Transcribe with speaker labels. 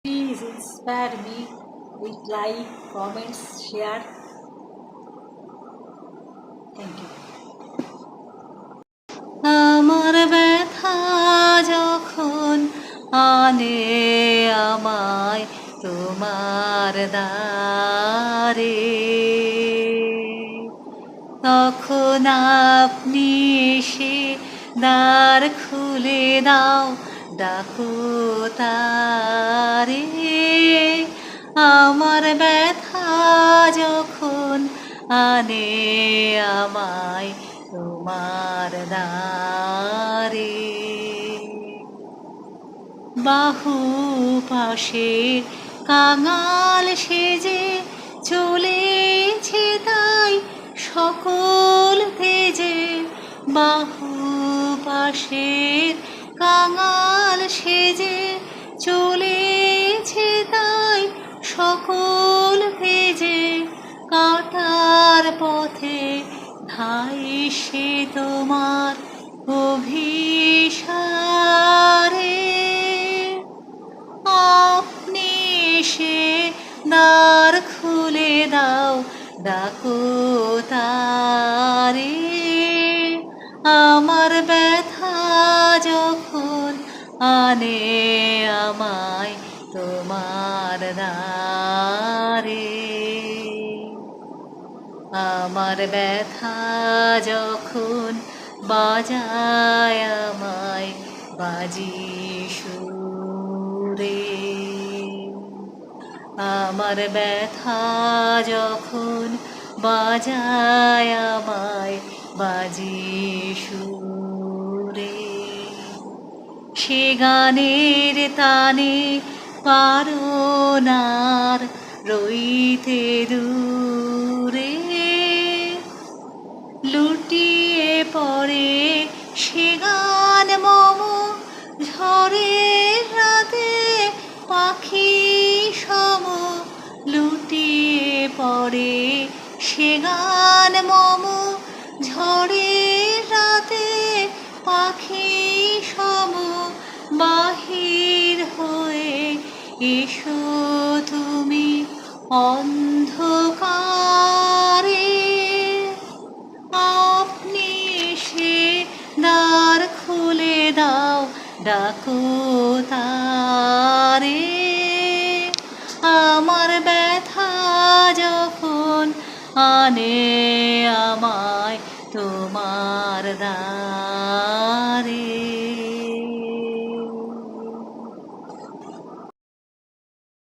Speaker 1: Please inspire me with like, comments, share. Thank you. আমার ব্যথা যখন আনে আমায় তোমার দ্বারে, তখন আপনি এসে দ্বার খুলে দাও, ডাকো তারে। আমার ব্যথা যখন আনে আমায় তোমার দ্বারে, বাহু পাশে কাঙাল সেজে চলেছে তাই সকল তেজে। বাহু পাশের কাঙাল সেজে চলেছে তাই সকল তেজে। কাটার পথে ধাই সে তোমার অভিসারে, আপনি এসে দ্বার খুলে দাও, ডাকো তারে। আমার ব্যথা যখন আনে আমায় তোমার দ্বারে, আমার ব্যথা যখন বাজায় আমায় বাজি সুরে, আমার ব্যথা যখন বাজায় আমায় বাজি সুরে, সে গানের তানে পারনার রইতে দূরে। লুটিয়ে পড়ে সে গান মম ঝড়ের রাতে পাখি সম। লুটিয়ে পড়ে সে গান মম ঝড়ের রাতে পাখি সম। বাহির হয়ে এসো তুমি অন্ধকারে, আপনি এসে দ্বার খুলে দাও, ডাকো তারে। আমার ব্যথা যখন আনে আমার